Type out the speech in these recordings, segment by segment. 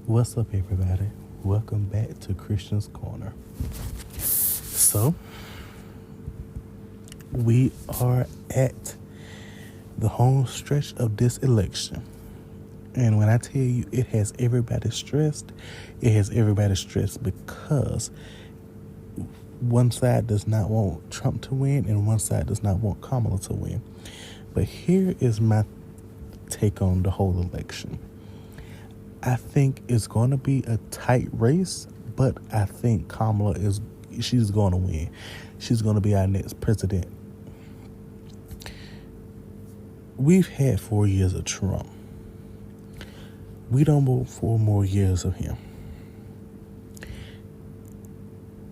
What's up, everybody? Welcome back to Christian's Corner. So, we are at the home stretch of this election. And when I tell you it has everybody stressed, it has everybody stressed because one side does not want Trump to win and one side does not want Kamala to win. But here is my take on the whole election. I think it's going to be a tight race, but I think she's going to win. She's going to be our next president. We've had 4 years of Trump. We don't want 4 more years of him.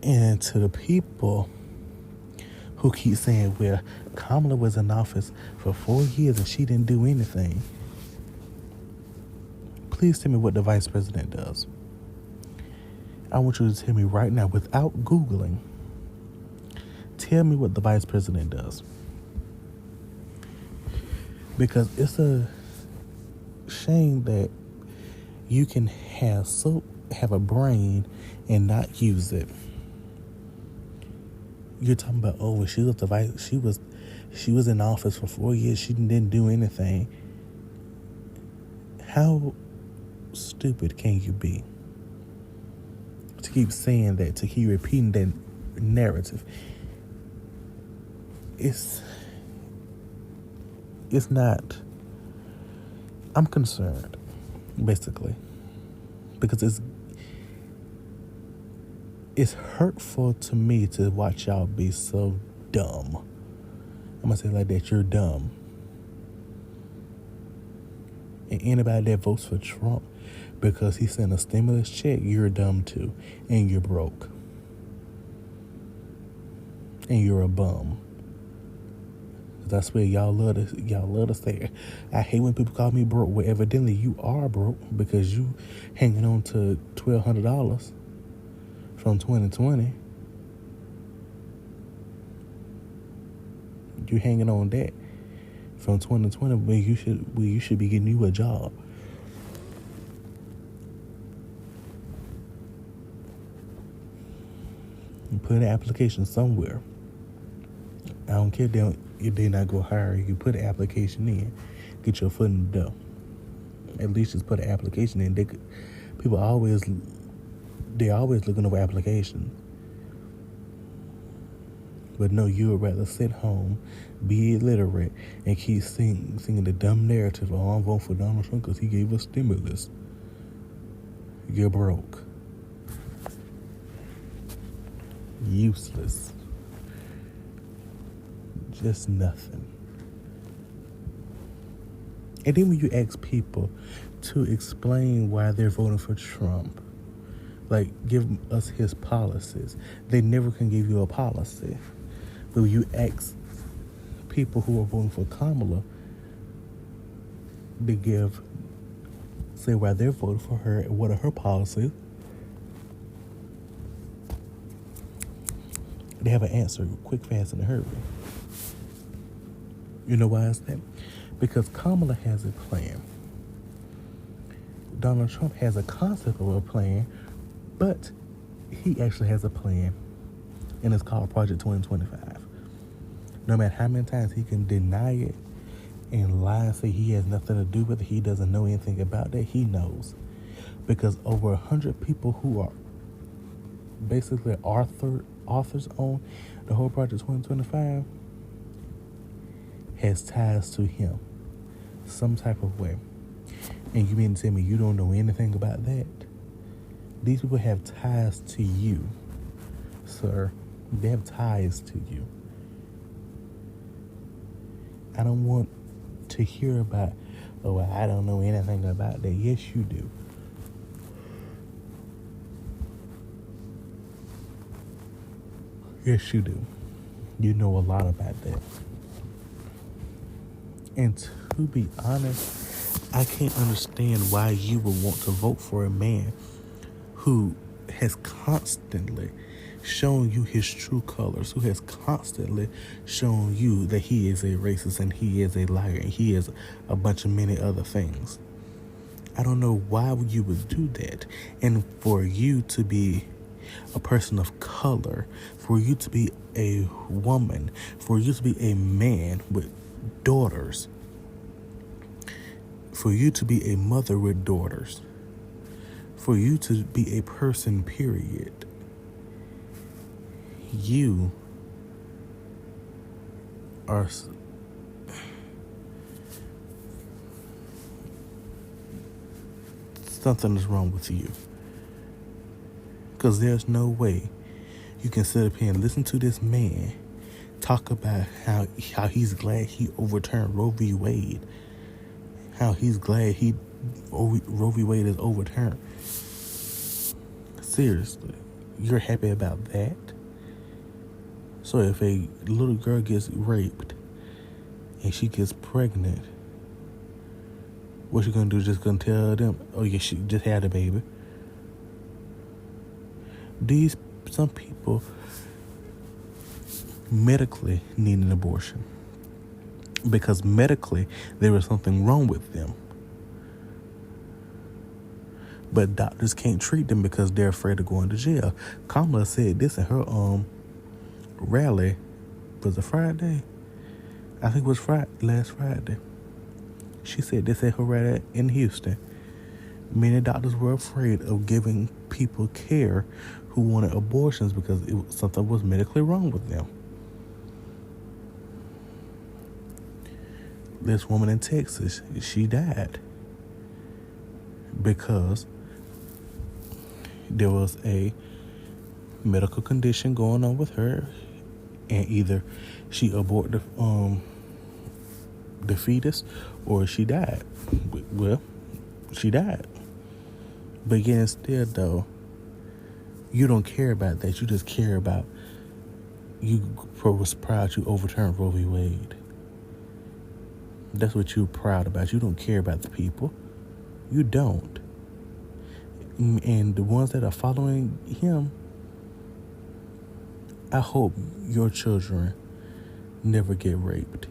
And to the people who keep saying, well, Kamala was in office for 4 years and she didn't do anything. Please tell me what the vice president does. I want you to tell me right now, without Googling, tell me what the vice president does. Because it's a shame that you can have a brain and not use it. You're talking about, oh, she was in office for 4 years, she didn't do anything. How stupid can you be to keep saying that, to keep repeating that narrative? It's not. I'm concerned, basically, because it's hurtful to me to watch y'all be so dumb. I'm gonna say it like that. You're dumb. And anybody that votes for Trump because he sent a stimulus check, you're dumb too. And you're broke. And you're a bum. Because I swear y'all love to say it. I hate when people call me broke. Well, evidently you are broke because you hanging on to $1,200 from 2020. You hanging on that from 2020, where you should be getting you a job. You put an application somewhere. I don't care if they not go hire you. Put an application in, get your foot in the door. At least just put an application in. They're always looking over applications. But no, you would rather sit home, be illiterate, and keep singing the dumb narrative, oh, I'm voting for Donald Trump because he gave us stimulus. You're broke. Useless. Just nothing. And then when you ask people to explain why they're voting for Trump, like give us his policies, they never can give you a policy. But when you ask people who are voting for Kamala, they say why they're voting for her and what are her policies, they have an answer quick, fast, in a hurry. You know why is that? Because Kamala has a plan. Donald Trump has a concept of a plan, but he actually has a plan, and it's called Project 2025. No matter how many times he can deny it and lie and say he has nothing to do with it, he doesn't know anything about that, he knows. Because over 100 people who are basically authors on the whole Project 2025 has ties to him some type of way. And you mean to tell me you don't know anything about that? These people have ties to you, sir. They have ties to you. I don't want to hear about, oh, I don't know anything about that. Yes, you do. Yes, you do. You know a lot about that. And to be honest, I can't understand why you would want to vote for a man who has constantly shown you his true colors, who has constantly shown you that he is a racist and he is a liar and he is a bunch of many other things. I don't know why you would do that. And for you to be a person of color, for you to be a woman, for you to be a man with daughters, for you to be a mother with daughters, for you to be a person, period, you are something is wrong with you. Because there's no way you can sit up here and listen to this man talk about how he's glad he overturned Roe v. Wade. How he's glad Roe v. Wade is overturned. Seriously, you're happy about that? So if a little girl gets raped and she gets pregnant, what you gonna do? Just gonna tell them, oh yeah, she just had a baby? Some people medically need an abortion because medically there is something wrong with them, but doctors can't treat them because they're afraid of going to jail. Kamala said this in her rally. Was it Friday? I think it was last Friday. She said this at her rally in Houston. Many doctors were afraid of giving people care who wanted abortions because something was medically wrong with them. This woman in Texas, she died because there was a medical condition going on with her, and either she aborted the fetus or she died. Well, she died. But again, still though, you don't care about that. You just care about you was proud you overturned Roe v. Wade. That's what you're proud about. You don't care about the people. You don't. And the ones that are following him, I hope your children never get raped.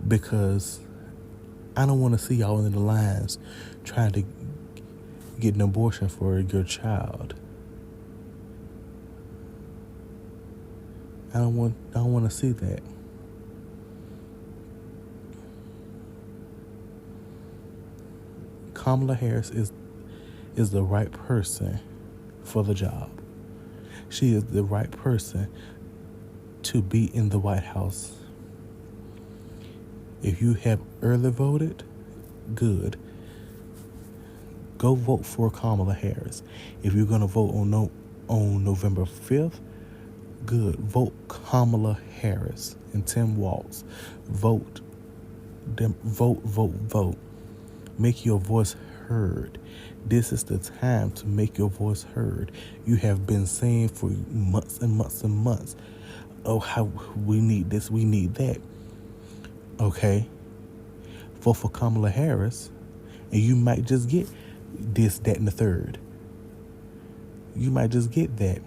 Because I don't want to see y'all in the lines trying to get an abortion for your child. I don't want to see that. Kamala Harris is the right person for the job. She is the right person to be in the White House. If you have early voted, good. Go vote for Kamala Harris. If you're going to vote on November 5th, good. Vote Kamala Harris and Tim Walz. Vote. Make your voice heard. This is the time to make your voice heard. You have been saying for months and months and months, oh, how we need this, we need that. Okay? Vote for Kamala Harris, and you might just get this, that, and the third. You might just get that.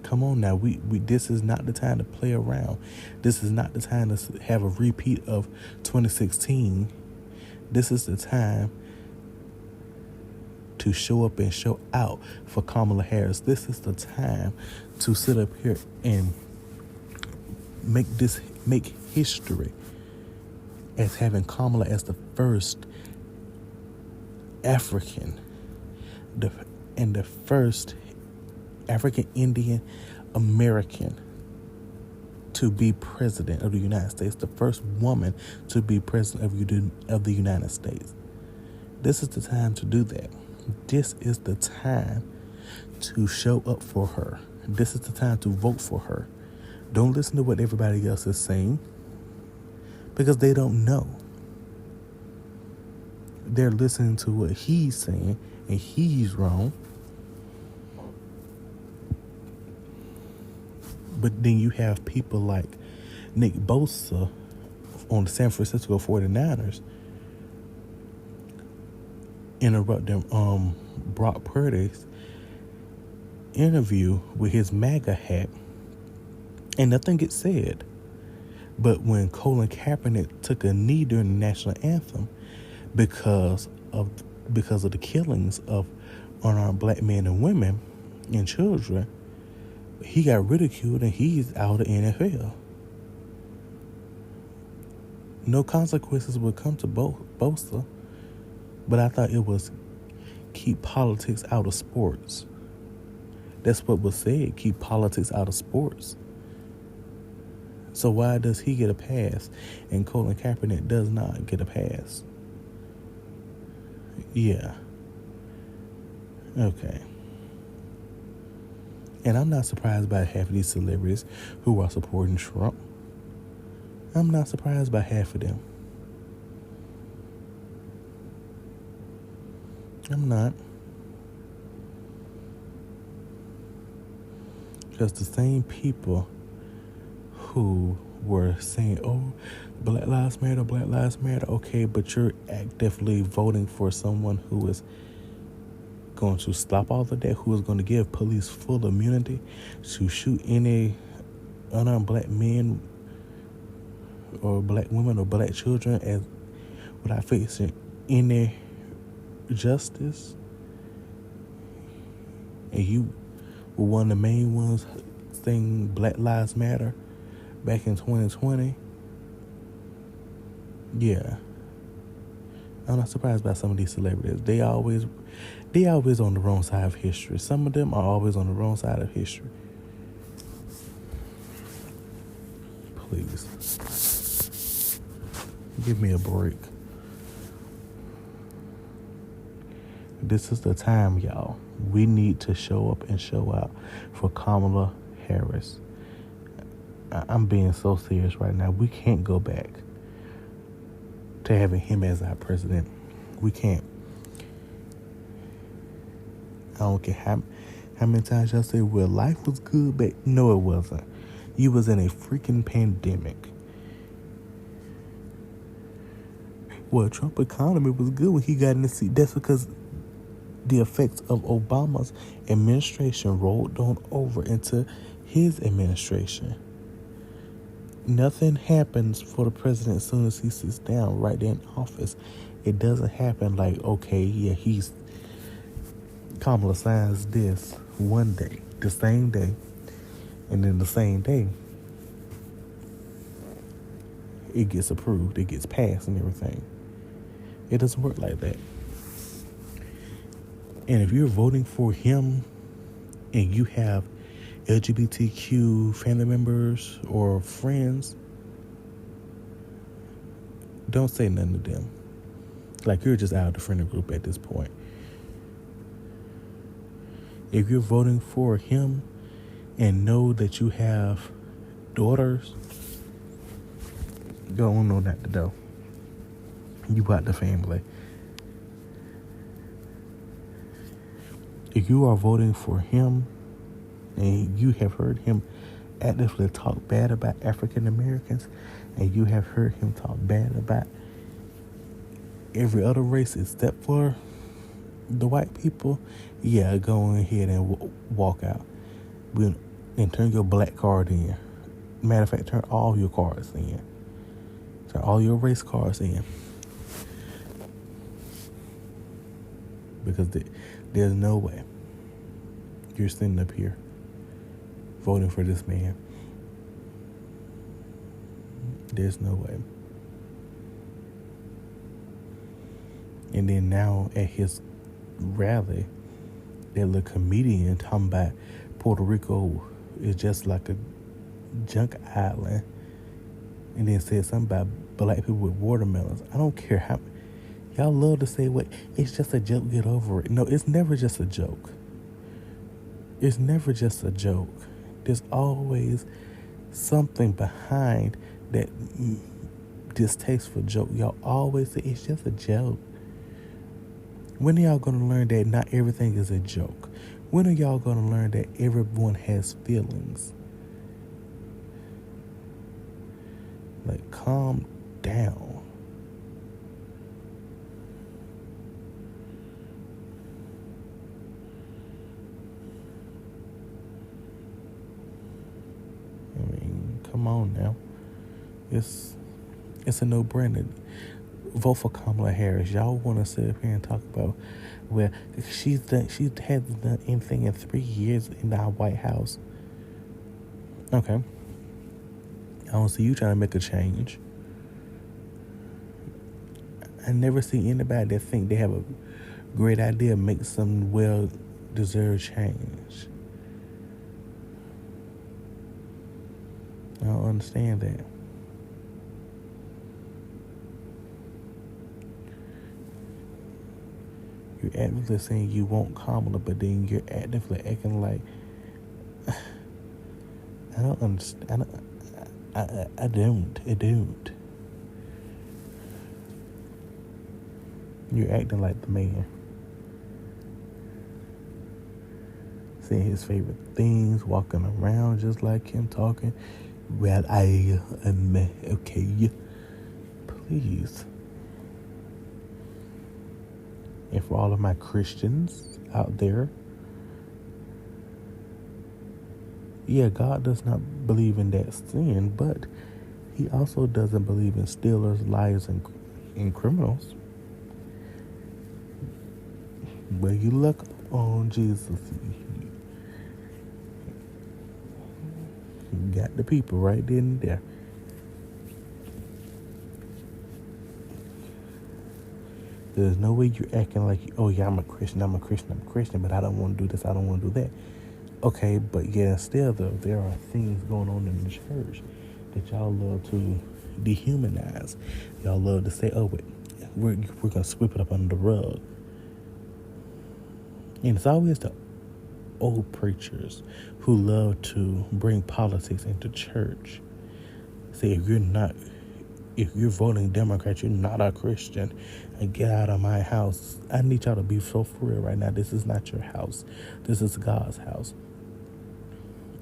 Come on now, we this is not the time to play around. This is not the time to have a repeat of 2016. This is the time to show up and show out for Kamala Harris. This is the time to sit up here and make history as having Kamala as the first African and the first African Indian American to be president of the United States, the first woman to be president of the United States. This is the time to do that. This is the time to show up for her. This is the time to vote for her. Don't listen to what everybody else is saying because they don't know. They're listening to what he's saying and he's wrong. But then you have people like Nick Bosa on the San Francisco 49ers interrupting Brock Purdy's interview with his MAGA hat, and nothing gets said. But when Colin Kaepernick took a knee during the national anthem because of the killings of unarmed black men and women and children, he got ridiculed and he's out of the NFL. No consequences would come to Bosa, but I thought it was keep politics out of sports. That's what was said, keep politics out of sports. So why does he get a pass and Colin Kaepernick does not get a pass? Yeah. Okay. And I'm not surprised by half of these celebrities who are supporting Trump. I'm not surprised by half of them. I'm not. Because the same people who were saying, oh, Black Lives Matter, okay, but you're actively voting for someone who is going to stop all of that, who is going to give police full immunity to shoot any unarmed black men or black women or black children as without facing any justice. And you were one of the main ones saying Black Lives Matter back in 2020. Yeah. I'm not surprised by some of these celebrities. They always on the wrong side of history. Some of them are always on the wrong side of history. Please. Give me a break. This is the time, y'all. We need to show up and show out for Kamala Harris. I'm being so serious right now. We can't go back to having him as our president. We can't. I don't care how many times y'all say, well, life was good, but no, it wasn't. You was in a freaking pandemic. Well, Trump economy was good when he got in the seat. That's because the effects of Obama's administration rolled on over into his administration. Nothing happens for the president as soon as he sits down right there in office. It doesn't happen like, okay, yeah, Kamala signs this one day, the same day, and then the same day, it gets approved, it gets passed and everything. It doesn't work like that. And if you're voting for him and you have LGBTQ family members or friends, don't say nothing to them. Like, you're just out of the friend group at this point. If you're voting for him and know that you have daughters, don't know not to do. You out the family. If you are voting for him and you have heard him actively talk bad about African Americans, and you have heard him talk bad about every other race except for the white people, yeah, go ahead and walk out. And turn your black card in. Matter of fact, turn all your cards in. Turn all your race cards in. Because there's no way you're sitting up here voting for this man. There's no way. And then now at his rally, that little comedian talking about Puerto Rico is just like a junk island, and then said something about black people with watermelons. I don't care how y'all love to say, what, it's just a joke, get over it. No, it's never just a joke. It's never just a joke. There's always something behind that distasteful joke. Y'all always say it's just a joke. When are y'all going to learn that not everything is a joke? When are y'all going to learn that everyone has feelings? Like, calm down. I mean, come on now. It's a no-brainer. Vote for Kamala Harris. Y'all want to sit up here and talk about, well, she hasn't done anything in 3 years in our White House. Okay. I don't see you trying to make a change. I never see anybody that think they have a great idea make some well-deserved change. I don't understand that. You're actively saying you want Kamala, but then you're actively acting like I don't understand. I don't. You're acting like the man, saying his favorite things, walking around just like him, talking. Well, I am okay. Please. And for all of my Christians out there, yeah, God does not believe in that sin, but he also doesn't believe in stealers, liars, and criminals. Where you look on Jesus, you got the people right there and there. There's no way you're acting like, oh yeah, I'm a Christian, but I don't want to do this, I don't want to do that. Okay, but yeah, still though, there are things going on in the church that y'all love to dehumanize. Y'all love to say, oh, wait, we're going to sweep it up under the rug. And it's always the old preachers who love to bring politics into church. Say, if you're voting Democrat, you're not a Christian, and get out of my house. I need y'all to be so for real right now. This is not your house. This is God's house.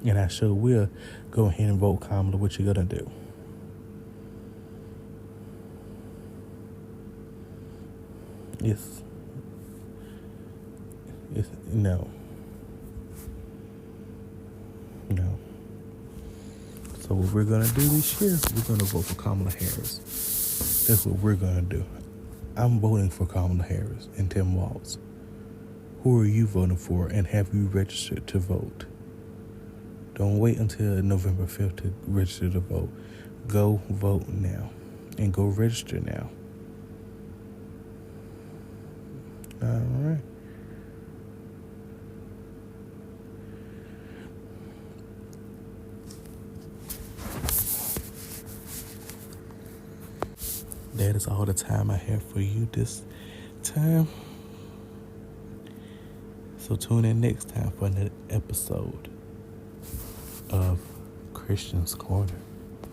And I sure will go ahead and vote Kamala. What you gonna do? It's no. So what we're gonna do this year, we're gonna vote for Kamala Harris. That's what we're gonna do. I'm voting for Kamala Harris and Tim Walz. Who are you voting for, and have you registered to vote? Don't wait until November 5th to register to vote. Go vote now, and go register now. All right. That is all the time I have for you this time. So tune in next time for another episode of Christian's Corner.